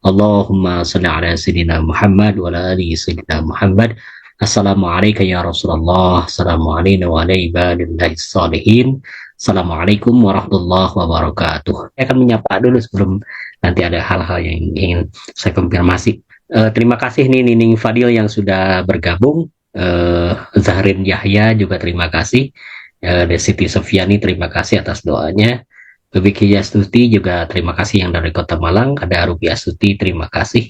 Allahumma salli ala Sayyidina Muhammad wa ala ali Sayyidina Muhammad. Assalamualaikum ya Rasulullah. Assalamualaikum wa ala ibadillahi salihin. Assalamualaikum warahmatullahi wabarakatuh. Saya akan menyapa dulu sebelum nanti ada hal-hal yang ingin saya konfirmasi. Terima kasih nih Nining Fadil yang sudah bergabung. Zahrin Yahya juga terima kasih. Siti Sofiani terima kasih atas doanya. Vicky Astuti juga terima kasih yang dari Kota Malang. Ada Ruby Astuti terima kasih.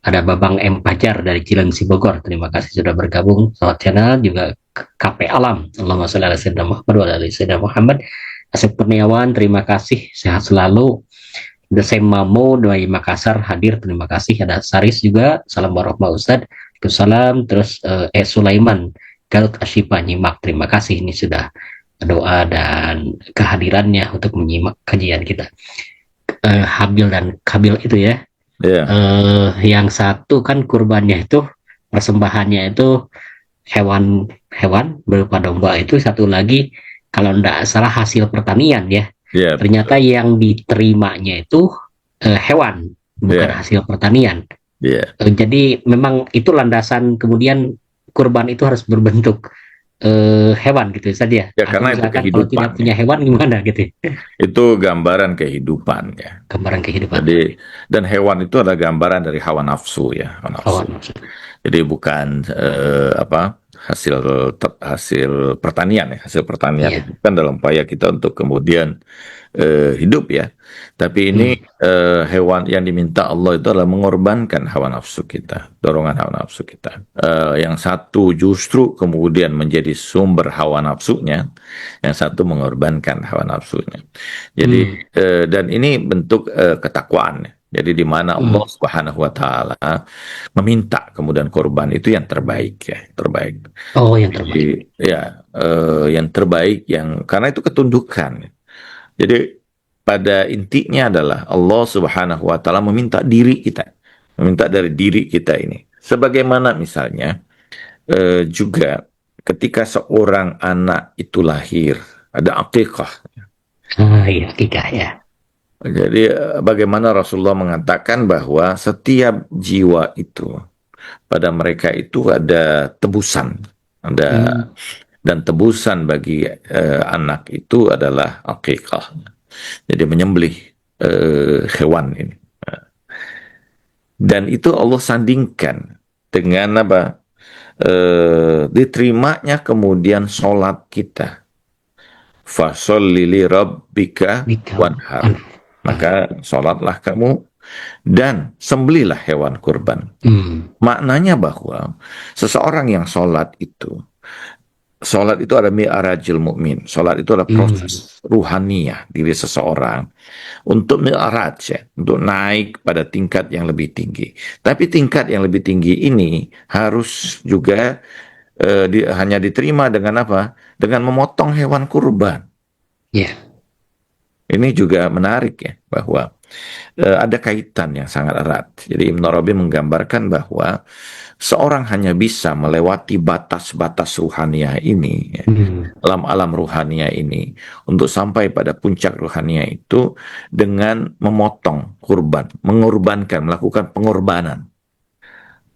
Ada Babang M Pajar dari Cilengsi Bogor terima kasih sudah bergabung. Sahabat channel juga KP Alam. Allahumma sholli ala sayyidina Muhammad wa ala ali sayyidina Muhammad. Asep Kurniawan terima kasih sehat selalu. Desem Mamo dari Makassar hadir terima kasih. Ada Saris juga salam warahmatullahi Ustaz. Waalaikumsalam. Terus Sulaiman Garut Ashifa nyimak terima kasih ini sudah doa dan kehadirannya untuk menyimak kajian kita. Habil dan Kabil itu ya. Yang satu kan kurbannya itu persembahannya itu hewan berupa domba, itu satu lagi kalau tidak salah hasil pertanian ya. Ternyata yang diterimanya itu hewan bukan hasil pertanian. Jadi memang itu landasan kemudian kurban itu harus berbentuk hewan gitu saja. Ya, karena itu kehidupan. Kalau tidak punya hewan gimana gitu? Itu gambaran kehidupan ya. Gambaran kehidupan. Jadi dan hewan itu adalah gambaran dari hawa nafsu ya. Hawa nafsu. Jadi bukan hasil pertanian ya. Hasil pertanian itu kan dalam upaya kita untuk kemudian hidup ya. Tapi ini hewan yang diminta Allah itu adalah mengorbankan hawa nafsu kita, dorongan hawa nafsu kita. Yang satu justru kemudian menjadi sumber hawa nafsunya, yang satu mengorbankan hawa nafsunya. Jadi dan ini bentuk ketakwaan. Jadi di mana Allah Subhanahu wa taala meminta kemudian korban itu yang terbaik ya, terbaik. Oh, yang terbaik. Jadi, ya, yang terbaik yang karena itu ketundukan. Jadi pada intinya adalah Allah Subhanahu wa taala meminta diri kita, meminta dari diri kita ini. Sebagaimana misalnya juga ketika seorang anak itu lahir, ada akikah. Iya, akikah ya. Jadi bagaimana Rasulullah mengatakan bahwa setiap jiwa itu pada mereka itu ada tebusan, ada dan tebusan bagi anak itu adalah akikah. Jadi menyembelih hewan ini. Dan itu Allah sandingkan dengan apa? Diterimanya kemudian sholat kita. Fasholli li rabbika wanhar. Maka sholatlah kamu dan sembelihlah hewan kurban. Maknanya bahwa seseorang yang sholat itu adalah mi'rajul mu'min. Sholat itu adalah proses ruhaniyah diri seseorang untuk mi'raj ya, untuk naik pada tingkat yang lebih tinggi. Tapi tingkat yang lebih tinggi ini harus juga hanya diterima dengan apa? Dengan memotong hewan kurban. Ini juga menarik ya, bahwa ada kaitan yang sangat erat. Jadi Ibn Arabi menggambarkan bahwa seorang hanya bisa melewati batas-batas ruhaniyah ini, ya, alam-alam ruhaniyah ini, untuk sampai pada puncak ruhaniyah itu dengan memotong kurban, mengorbankan, melakukan pengorbanan.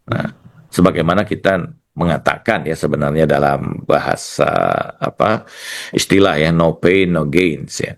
Nah, sebagaimana kita mengatakan ya sebenarnya dalam bahasa istilah ya, no pain no gains ya.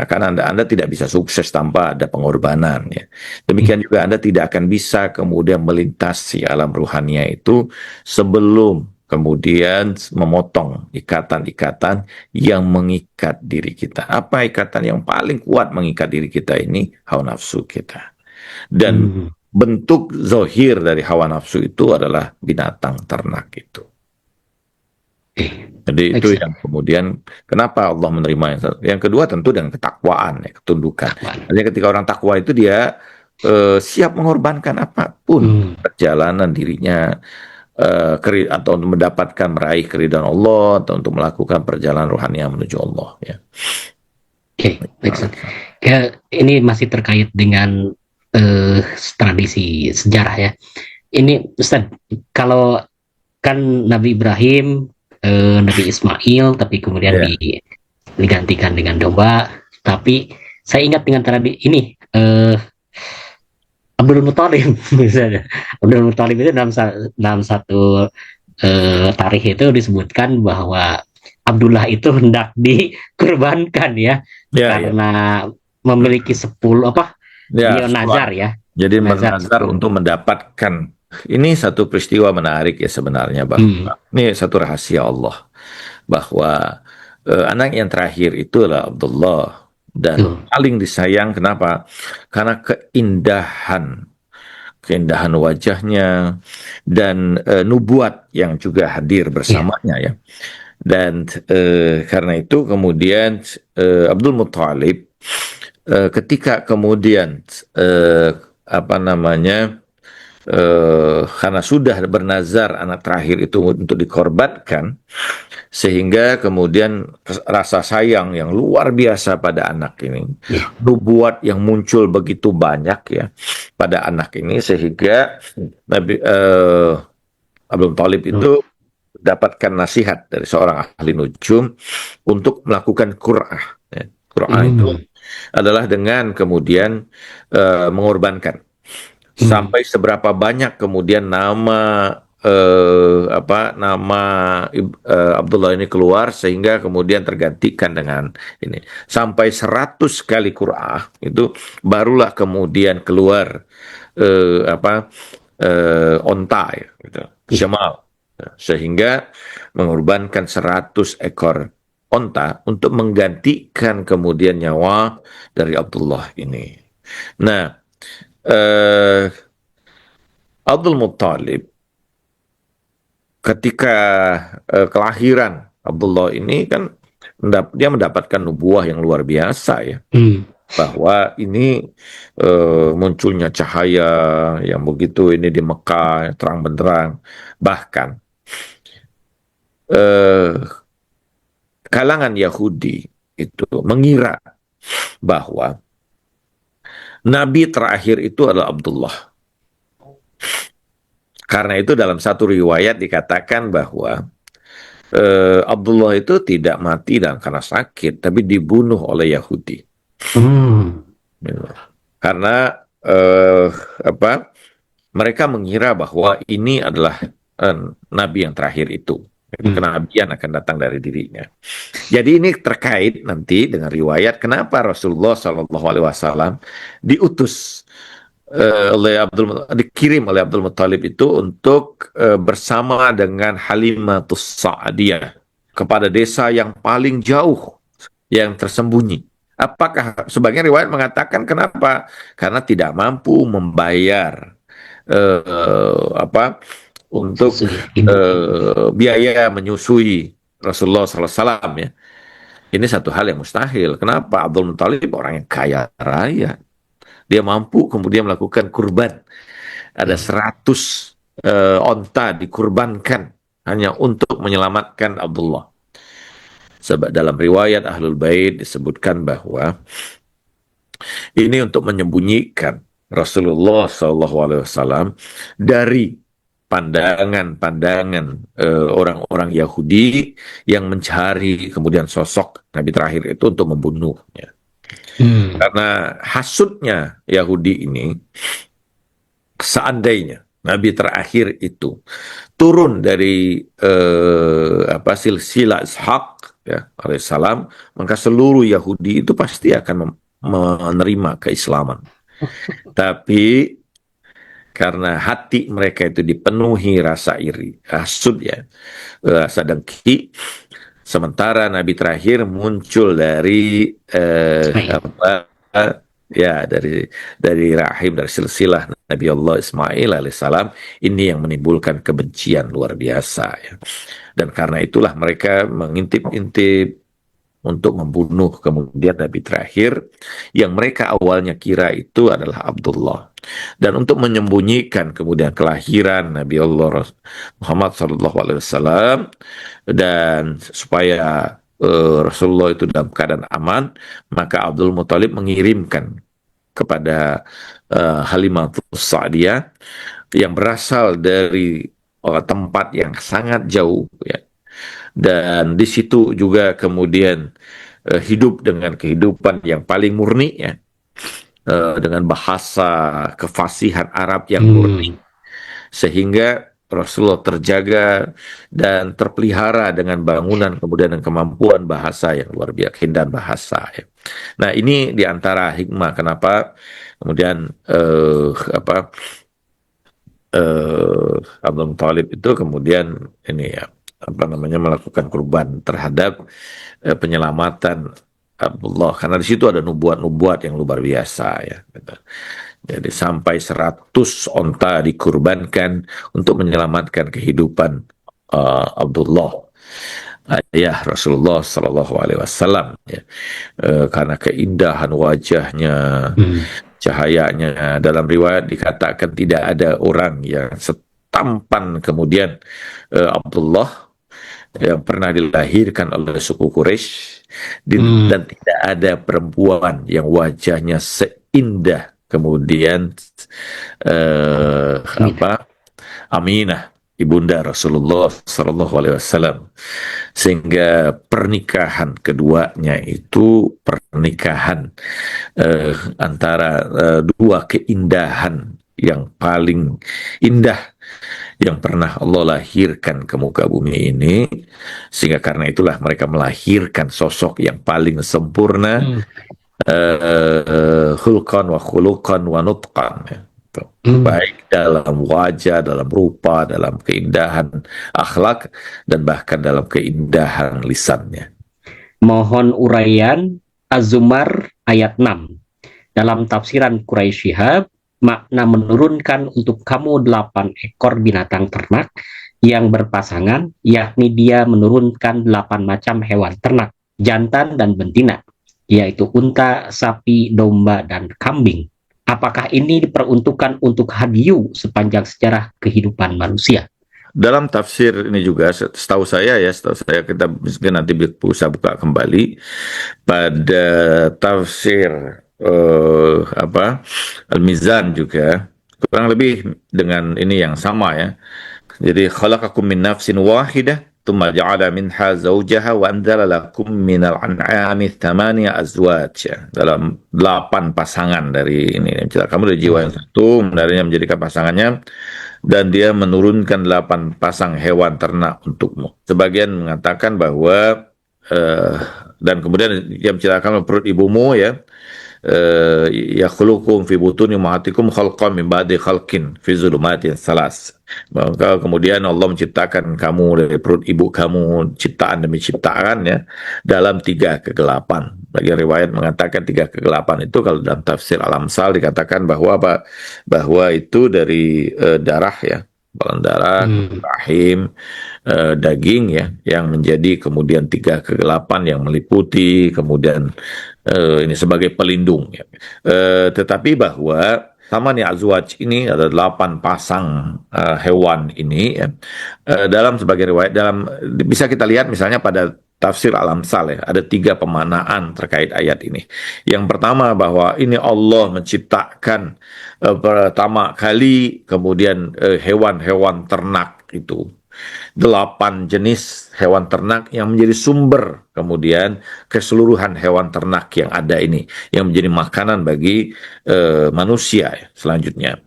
Karena anda tidak bisa sukses tanpa ada pengorbanan ya. Demikian juga Anda tidak akan bisa kemudian melintasi alam ruhania itu sebelum kemudian memotong ikatan-ikatan yang mengikat diri kita. Apa ikatan yang paling kuat mengikat diri kita ini? Hawa nafsu kita. Dan bentuk zohir dari hawa nafsu itu adalah binatang ternak itu. Jadi itu yang kemudian kenapa Allah menerima yang kedua tentu dengan ketakwaan, ya, ketundukan. Artinya ketika orang takwa itu dia siap mengorbankan apapun perjalanan dirinya atau untuk mendapatkan meraih keridhaan Allah atau untuk melakukan perjalanan rohani menuju Allah. Ya. Ya, ini masih terkait dengan tradisi sejarah ya. Ini Ustaz, kalau kan Nabi Ibrahim, Nabi Ismail, tapi kemudian digantikan dengan domba. Tapi saya ingat dengan tradisi ini, Abdul Muthalib misalnya. Abdul Muthalib itu dalam satu tarikh itu disebutkan bahwa Abdullah itu hendak dikurbankan ya, Ya, ya. karena memiliki 10 apa, Ya, beliau nazar ya, jadi nazar menazar 10. untuk mendapatkan, ini satu peristiwa menarik ya sebenarnya, Hmm, bahwa ini satu rahasia Allah, bahwa anak yang terakhir itu adalah Abdullah, dan tuh. paling disayang. Kenapa? Karena keindahan wajahnya, dan nubuat yang juga hadir Iya. bersamanya ya. Dan karena itu kemudian Abdul Muthalib, ketika kemudian eh, apa namanya, karena sudah bernazar anak terakhir itu untuk dikorbankan, sehingga kemudian rasa sayang yang luar biasa pada anak ini, Iya. nubuat yang muncul begitu banyak ya pada anak ini, sehingga Nabi Abdul Thalib Tuh. itu dapatkan nasihat dari seorang ahli nujum untuk melakukan qur'ah. Ya. Qur'ah itu Hmm. adalah dengan kemudian mengorbankan. Hmm. Sampai seberapa banyak kemudian nama nama Abdullah ini keluar, sehingga kemudian tergantikan dengan ini. Sampai 100 kali qur'ah itu barulah kemudian keluar onta ya, gitu. Iya. Syamal. Sehingga mengorbankan 100 ekor onta untuk menggantikan kemudian nyawa dari Abdullah ini. Nah, eh, Abdul Muttalib ketika kelahiran Abdullah ini kan, dia mendapatkan nubuah yang luar biasa ya, Hmm. bahwa ini munculnya cahaya yang begitu ini di Mekah terang benderang. Bahkan eh, kalangan Yahudi itu mengira bahwa nabi terakhir itu adalah Abdullah. Karena itu dalam satu riwayat dikatakan bahwa Abdullah itu tidak mati dan karena sakit, tapi dibunuh oleh Yahudi. Hmm. Karena eh, apa? Mereka mengira bahwa ini adalah nabi yang terakhir itu. Hmm. Kenabian akan datang dari dirinya. Jadi ini terkait nanti dengan riwayat kenapa Rasulullah SAW diutus dikirim oleh Abdul Muthalib itu untuk bersama dengan Halimatus Sa'diyah kepada desa yang paling jauh, yang tersembunyi. Apakah sebagian riwayat mengatakan kenapa? Karena tidak mampu membayar apa untuk Susu ya, ibu. biaya menyusui Rasulullah SAW ya. Ini satu hal yang mustahil. Kenapa? Abdul Muthalib orang yang kaya raya. Dia mampu kemudian melakukan kurban. Ada Hmm. 100 onta dikurbankan hanya untuk menyelamatkan Abdullah. Sebab dalam riwayat Ahlul Bait disebutkan bahwa ini untuk menyembunyikan Rasulullah SAW dari pandangan-pandangan orang-orang Yahudi yang mencari kemudian sosok Nabi terakhir itu untuk membunuhnya. Hmm. Karena hasutnya Yahudi ini, seandainya Nabi terakhir itu turun dari silsilah Ishak ya alaihissalam, maka seluruh Yahudi itu pasti akan menerima keislaman. Tapi karena hati mereka itu dipenuhi rasa iri, hasud ya, rasa dengki, sementara Nabi terakhir muncul dari Ismail. ya dari rahim, dari silsilah Nabi Allah Ismail alaihissalam, ini yang menimbulkan kebencian luar biasa ya. Dan karena itulah mereka mengintip-intip untuk membunuh kemudian Nabi terakhir yang mereka awalnya kira itu adalah Abdullah. Dan untuk menyembunyikan kemudian kelahiran Nabi Allah Muhammad SAW, dan supaya Rasulullah itu dalam keadaan aman, maka Abdul Muthalib mengirimkan kepada Halimatus Sa'diyah yang berasal dari tempat yang sangat jauh ya. Dan di situ juga kemudian hidup dengan kehidupan yang paling murni ya. dengan bahasa kefasihan Arab yang murni, sehingga Rasulullah terjaga dan terpelihara dengan bangunan kemudian dan kemampuan bahasa yang luar biasa, keindahan bahasa ya. Nah, ini diantara hikmah kenapa kemudian Abdul Muthalib itu kemudian ini ya, apa namanya, melakukan kurban terhadap penyelamatan Abdullah, karena di situ ada nubuat-nubuat yang luar biasa ya gitu. Jadi sampai 100 onta dikurbankan untuk menyelamatkan kehidupan Abdullah, ayah Rasulullah Sallallahu Alaihi Wasallam ya. Karena keindahan wajahnya, cahayanya, dalam riwayat dikatakan tidak ada orang yang setampan kemudian Abdullah yang pernah dilahirkan oleh suku Quraisy, dan tidak ada perempuan yang wajahnya seindah kemudian Aminah, ibunda Rasulullah Sallallahu Alaihi Wasallam, sehingga pernikahan keduanya itu pernikahan antara dua keindahan yang paling indah yang pernah Allah lahirkan ke muka bumi ini, sehingga karena itulah mereka melahirkan sosok yang paling sempurna, khulqan wa khuluqan wa nutqan ya. Baik dalam wajah, dalam rupa, dalam keindahan akhlak, dan bahkan dalam keindahan lisannya. Mohon uraian Az-Zumar ayat 6. Dalam tafsiran Quraisy Shihab, makna menurunkan untuk kamu 8 ekor binatang ternak yang berpasangan, yakni dia menurunkan 8 macam hewan ternak, jantan dan betina, yaitu unta, sapi, domba, dan kambing. Apakah ini diperuntukkan untuk hadiyu sepanjang sejarah kehidupan manusia? Dalam tafsir ini juga, setahu saya kita nanti bisa buka kembali pada tafsir Al-Mizan juga kurang lebih dengan ini yang sama ya. Jadi khalaqakum min nafsin wahidah thumma ja'ala minha zawjaha wa anzala lakum minal an'ami thamaniya azwaj. Dalam 8 pasangan dari ini. Kamu dari jiwa yang satu, menarinya menjadikan pasangannya, dan dia menurunkan 8 pasang hewan ternak untukmu. Sebagian mengatakan bahwa dan kemudian dia menciptakan perut ibumu ya, yakhluqukum fi butuni ummahatikum khalqan min ba'di khalqin fi zulumatin salas. Maka kemudian Allah menciptakan kamu dari perut ibu kamu, ciptaan demi ciptaan ya, dalam 3 kegelapan. Bagi riwayat mengatakan 3 kegelapan itu, kalau dalam tafsir Al-Amsal dikatakan bahwa itu dari darah ya, balan darah, rahim, daging ya, yang menjadi kemudian 3 kegelapan yang meliputi kemudian ini sebagai pelindung ya. Tetapi bahwa Tamani Azwaj ini ada 8 pasang hewan ini ya. Dalam sebagai riwayat, dalam bisa kita lihat misalnya pada tafsir Al-Amsal ya, ada 3 pemanaan terkait ayat ini. Yang pertama bahwa ini Allah menciptakan pertama kali kemudian hewan-hewan ternak itu 8 jenis hewan ternak yang menjadi sumber kemudian keseluruhan hewan ternak yang ada ini, yang menjadi makanan bagi manusia ya, selanjutnya.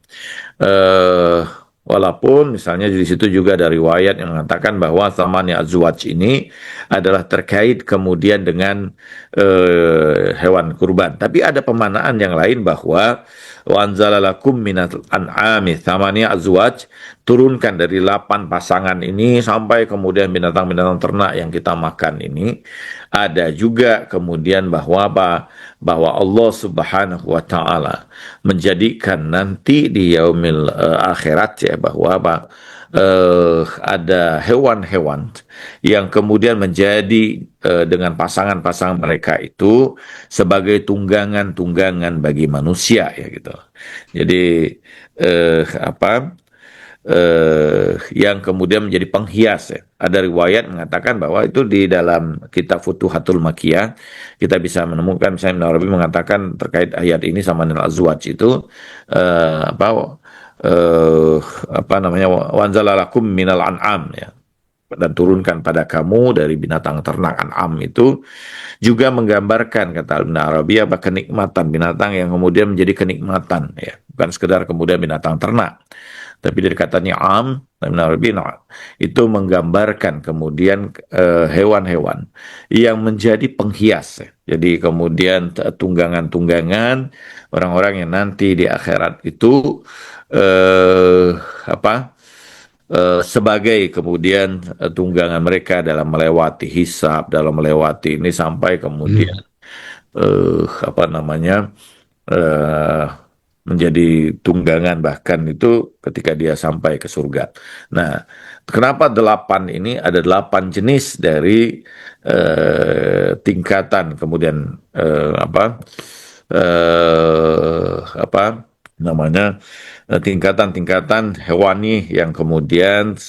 Walaupun misalnya di situ juga ada riwayat yang mengatakan bahwa Thamani Azwaj ini adalah terkait kemudian dengan hewan kurban. Tapi ada pemanaan yang lain bahwa wa anzalalakum minal an'ami thamani azwaj, turunkan dari 8 pasangan ini sampai kemudian binatang-binatang ternak yang kita makan ini. Ada juga kemudian bahwa Allah Subhanahu wa taala menjadikan nanti di yaumil akhirat ya, bahwa ada hewan-hewan yang kemudian menjadi dengan pasangan-pasangan mereka itu sebagai tunggangan-tunggangan bagi manusia ya gitu. Jadi yang kemudian menjadi penghias ya. Ada riwayat mengatakan bahwa itu di dalam kitab Futuhatul Makkiyah kita bisa menemukan, misalnya Ibnu Arabi mengatakan terkait ayat ini sama dengan Azwaj itu wanzalalakum minal an'am ya. dan turunkan pada kamu dari binatang ternak An'am itu juga menggambarkan, kata Ibn Arabi, apa kenikmatan binatang yang kemudian menjadi kenikmatan, ya, bukan sekedar kemudian binatang ternak, tapi dari kata ni'am Ibn Arabi itu menggambarkan kemudian hewan-hewan yang menjadi penghias, ya. Jadi kemudian tunggangan-tunggangan orang-orang yang nanti di akhirat itu eh, apa sebagai kemudian tunggangan mereka dalam melewati hisab, dalam melewati ini sampai kemudian Hmm. apa namanya eh, menjadi tunggangan bahkan itu ketika dia sampai ke surga. Nah, kenapa delapan ini ada delapan jenis dari tingkatan kemudian apa namanya tingkatan-tingkatan hewani yang kemudian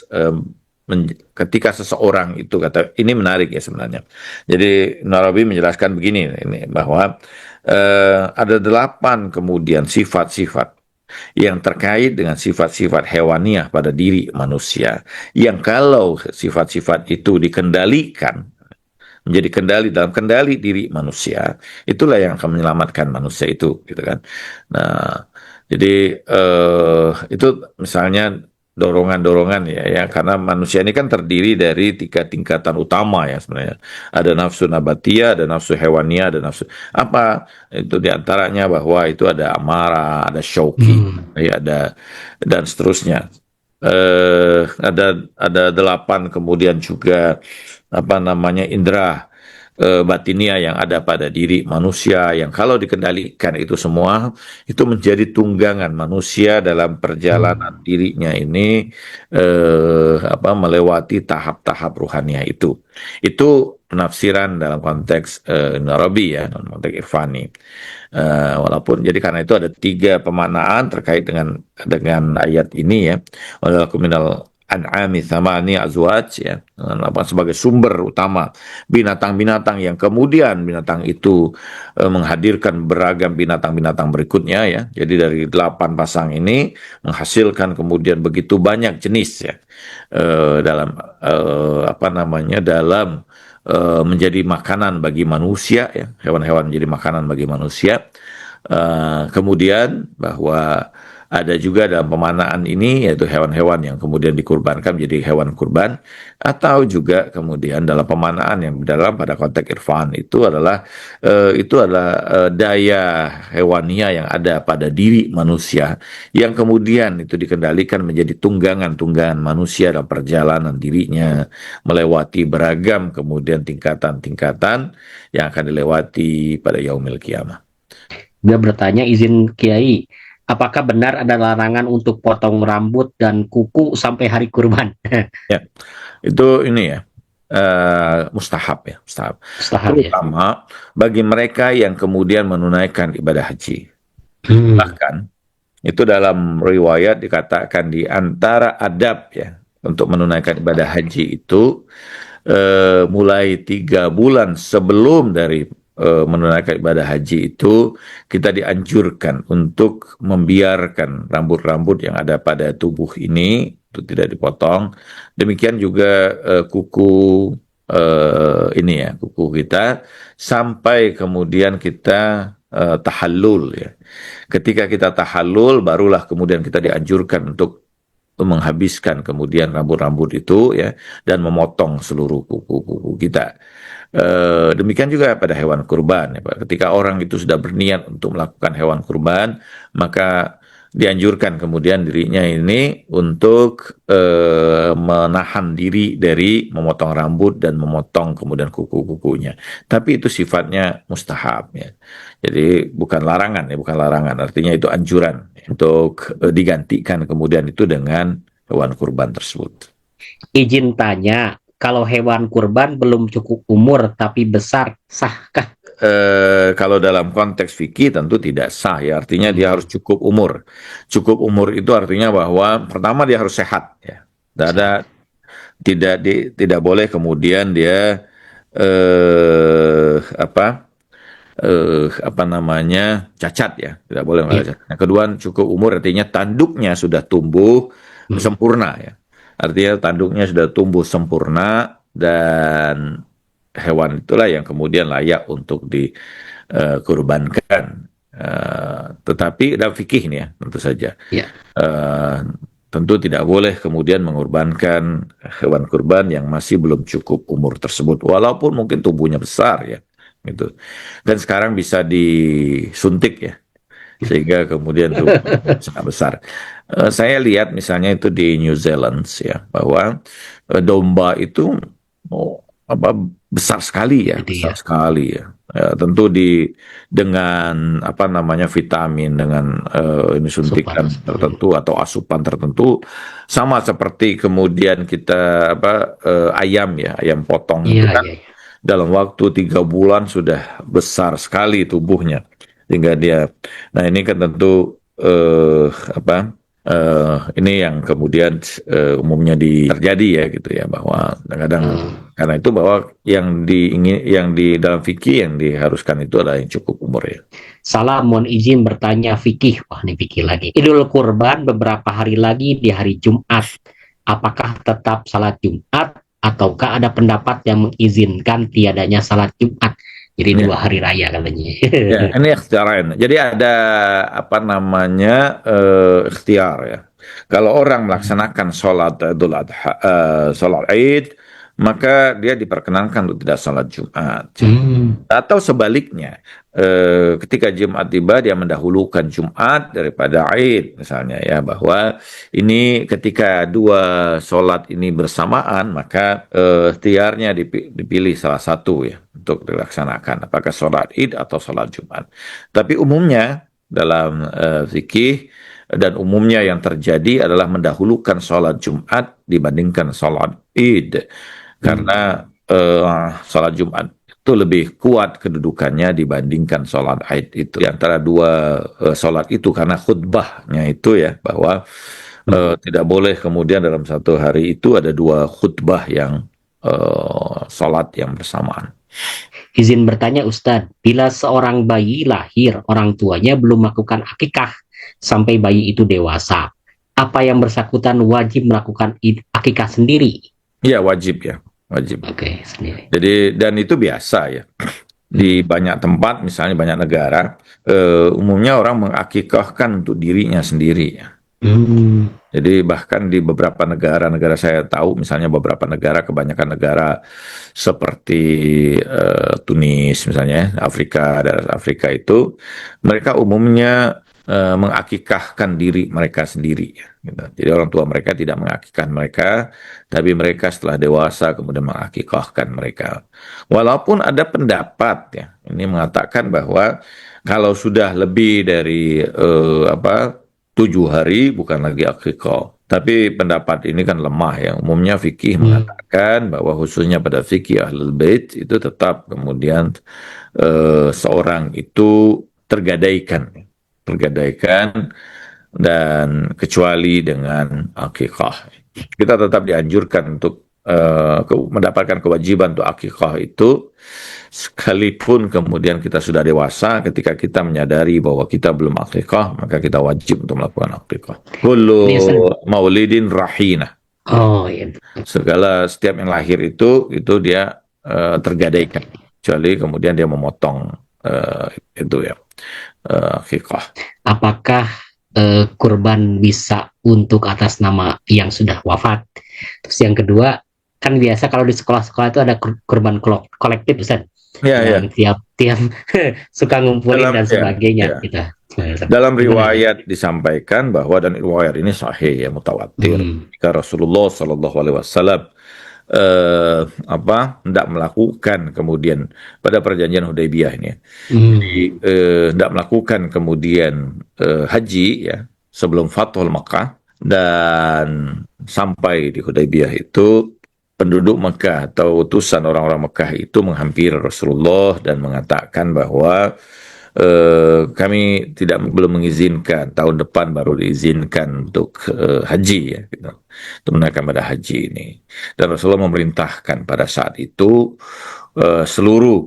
ketika seseorang itu kata ini menarik ya sebenarnya. Jadi Narabi menjelaskan begini ini bahwa ada delapan kemudian sifat-sifat yang terkait dengan sifat-sifat hewaniah pada diri manusia yang kalau sifat-sifat itu dikendalikan menjadi kendali dalam kendali diri manusia, itulah yang akan menyelamatkan manusia itu, gitu kan. Nah, jadi itu misalnya dorongan-dorongan ya, ya, karena manusia ini kan terdiri dari tiga tingkatan utama ya sebenarnya. Ada nafsu nabatia, ada nafsu hewania, ada nafsu apa itu diantaranya bahwa itu ada amarah, ada syauqi, Hmm. ya, ada dan seterusnya. Ada delapan kemudian juga apa namanya indera batinia yang ada pada diri manusia yang kalau dikendalikan itu semua itu menjadi tunggangan manusia dalam perjalanan Hmm. dirinya ini apa melewati tahap-tahap ruhania itu penafsiran dalam konteks Narabi ya dalam konteks Irfani. Walaupun jadi karena itu ada tiga pemaknaan terkait dengan ayat ini ya. Walakum minal an'ami thamani azwaj ya apa sebagai sumber utama binatang-binatang yang kemudian binatang itu menghadirkan beragam binatang-binatang berikutnya ya. Jadi dari delapan pasang ini menghasilkan kemudian begitu banyak jenis ya dalam apa namanya dalam menjadi makanan bagi manusia ya hewan-hewan menjadi makanan bagi manusia. Kemudian bahwa ada juga dalam pemanaan ini yaitu hewan-hewan yang kemudian dikurbankan menjadi hewan kurban atau juga kemudian dalam pemanaan yang dalam pada konteks irfan itu adalah daya hewania yang ada pada diri manusia yang kemudian itu dikendalikan menjadi tunggangan-tunggangan manusia dalam perjalanan dirinya melewati beragam kemudian tingkatan-tingkatan yang akan dilewati pada yaumil kiamah. Dia bertanya, izin Kiai, apakah benar ada larangan untuk potong rambut dan kuku sampai hari kurban? Ya, itu ini ya mustahab ya, mustahab. Mustahab ya. Terutama bagi mereka yang kemudian menunaikan ibadah haji. Hmm. Bahkan itu dalam riwayat dikatakan di antara adab ya untuk menunaikan ibadah haji itu mulai 3 bulan sebelum dari menunaikan ibadah haji itu kita dianjurkan untuk membiarkan rambut-rambut yang ada pada tubuh ini itu tidak dipotong. Demikian juga kuku ini ya kuku kita sampai kemudian kita tahallul ya. Ketika kita tahallul barulah kemudian kita dianjurkan untuk menghabiskan kemudian rambut-rambut itu ya dan memotong seluruh kuku-kuku kita. Demikian juga pada hewan kurban ya, Pak. Ketika orang itu sudah berniat untuk melakukan hewan kurban, maka dianjurkan kemudian dirinya ini untuk menahan diri dari memotong rambut dan memotong kemudian kuku-kukunya. Tapi itu sifatnya mustahab ya. Jadi bukan larangan ya, bukan larangan. Artinya itu anjuran untuk digantikan kemudian itu dengan hewan kurban tersebut. Izin tanya, kalau hewan kurban belum cukup umur tapi besar, sahkah? Kalau dalam konteks fikih tentu tidak sah ya, artinya dia harus Hmm. cukup umur. Cukup umur itu artinya bahwa pertama dia harus sehat ya. Tidak ada Sehat. tidak boleh kemudian dia apa namanya cacat ya, tidak boleh Iya. cacat. Yang kedua cukup umur artinya tanduknya sudah tumbuh Hmm. sempurna ya. Artinya tanduknya sudah tumbuh sempurna dan hewan itulah yang kemudian layak untuk dikurbankan. Tetapi dalam fikih ini ya, tentu saja. Ya. Eh, Tentu tidak boleh kemudian mengorbankan hewan kurban yang masih belum cukup umur tersebut, walaupun mungkin tubuhnya besar ya, gitu. Dan sekarang bisa disuntik ya, sehingga kemudian tubuhnya sangat besar. Saya lihat misalnya itu di New Zealand ya, bahwa domba itu oh, apa besar sekali ya, Jadi besar ya. sekali ya. Tentu dengan apa namanya vitamin, dengan ini Super. suntikan tertentu atau asupan tertentu, sama seperti kemudian kita apa ayam ya, ayam potong itu Iya, kan iya, iya. dalam waktu 3 bulan sudah besar sekali tubuhnya, sehingga dia. Nah ini kan tentu apa ini yang kemudian umumnya terjadi ya gitu ya, bahwa kadang-kadang Hmm. karena itu bahwa yang di dalam fikih yang diharuskan itu adalah yang cukup umur ya. Salam, mohon izin bertanya fikih. Wah, ini fikih lagi. Idul Kurban beberapa hari lagi di hari Jumat. Apakah tetap salat Jumat ataukah ada pendapat yang mengizinkan tiadanya salat Jumat? Jadi Ya, 2 hari raya katanya. ya, ini ikhtiaran. Jadi ada apa namanya ikhtiar ya. Kalau orang melaksanakan sholat Idul Adha, sholat Id, maka dia diperkenankan untuk tidak sholat Jumat. Hmm. Atau sebaliknya, ketika Jumat tiba dia mendahulukan Jumat daripada Id misalnya ya, bahwa ini ketika dua sholat ini bersamaan maka ikhtiarnya dipilih salah satu ya untuk dilaksanakan, apakah sholat Id atau sholat Jumat. Tapi umumnya dalam fikih dan umumnya yang terjadi adalah mendahulukan sholat Jumat dibandingkan sholat Id, Hmm. karena sholat Jumat itu lebih kuat kedudukannya dibandingkan sholat Id itu. Di antara dua sholat itu, karena khutbahnya itu ya, bahwa tidak boleh kemudian dalam satu hari itu ada dua khutbah yang sholat yang bersamaan. Izin bertanya Ustadz, bila seorang bayi lahir, orang tuanya belum melakukan akikah sampai bayi itu dewasa, apa yang bersangkutan wajib melakukan akikah sendiri? Iya wajib ya, wajib. Oke, sendiri. Jadi dan itu biasa ya. Di banyak tempat, misalnya banyak negara, umumnya orang mengakikahkan untuk dirinya sendiri ya. Hmm. Jadi bahkan di beberapa negara-negara saya tahu, misalnya beberapa negara, kebanyakan negara seperti Tunis misalnya, Afrika, daerah Afrika itu, mereka umumnya mengakikahkan diri mereka sendiri. Gitu. Jadi orang tua mereka tidak mengakikahkan mereka, tapi mereka setelah dewasa kemudian mengakikahkan mereka. Walaupun ada pendapat ya, ini mengatakan bahwa kalau sudah lebih dari 7 hari bukan lagi akikah. Tapi pendapat ini kan lemah ya. Umumnya fikih Hmm. mengatakan bahwa khususnya pada fikih Ahlul Bait itu tetap kemudian seorang itu tergadaikan dan kecuali dengan akikah. Kita tetap dianjurkan untuk mendapatkan kewajiban untuk akikah itu, sekalipun kemudian kita sudah dewasa, ketika kita menyadari bahwa kita belum akikah, maka kita wajib untuk melakukan akikah. Kullu Ini Ustaz. maulidin rahina. Oh iya. Setiap yang lahir itu dia tergadaikan, kecuali kemudian dia memotong itu ya akikah. Apakah kurban bisa untuk atas nama yang sudah wafat? Terus yang kedua, kan biasa kalau di sekolah-sekolah itu ada kurban kolektif, Ustaz, Ya, ya. yang tiap-tiap suka ngumpulin dan Ya, sebagainya ya. gitu. Dalam Gimana? riwayat disampaikan bahwa, dan riwayat ini sahih ya, mutawatir, Hmm. jika Rasulullah Shallallahu Alaihi Wasallam hendak melakukan kemudian pada perjanjian Hudaybiyah ini, jadi Hmm. hendak melakukan kemudian haji ya sebelum Fathul Makkah, dan sampai di Hudaybiyah itu penduduk Mekah atau utusan orang-orang Mekah itu menghampiri Rasulullah dan mengatakan bahwa kami belum mengizinkan, tahun depan baru diizinkan untuk haji ya, gitu, untuk menaikkan pada haji ini. Dan Rasulullah memerintahkan pada saat itu seluruh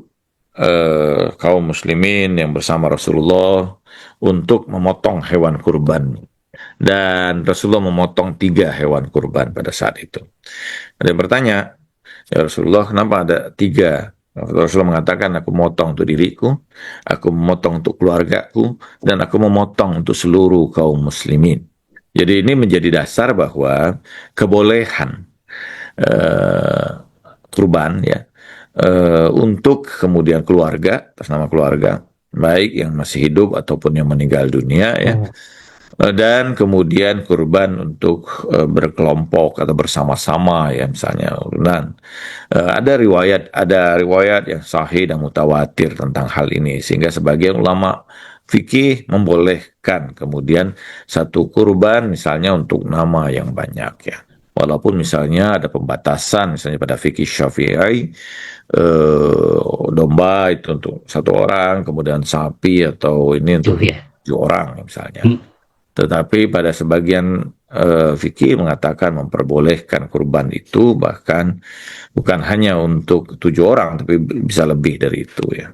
kaum muslimin yang bersama Rasulullah untuk memotong hewan kurban. dan Rasulullah memotong 3 hewan kurban pada saat itu. Ada yang bertanya, ya Rasulullah, kenapa ada 3? Rasulullah mengatakan, aku memotong untuk diriku, aku memotong untuk keluargaku, dan aku memotong untuk seluruh kaum muslimin. Jadi ini menjadi dasar bahwa kebolehan kurban ya untuk kemudian keluarga, atas nama keluarga, baik yang masih hidup ataupun yang meninggal dunia ya. Dan kemudian kurban untuk berkelompok atau bersama-sama ya, misalnya. Dan ada riwayat yang sahih dan mutawatir tentang hal ini, sehingga sebagian ulama fikih membolehkan kemudian satu kurban misalnya untuk nama yang banyak ya. Walaupun misalnya ada pembatasan, misalnya pada fikih Syafi'i, domba itu untuk 1 orang, kemudian sapi atau ini untuk 7 orang misalnya. Tetapi pada sebagian fikih mengatakan memperbolehkan kurban itu bahkan bukan hanya untuk 7 orang, tapi bisa lebih dari itu ya.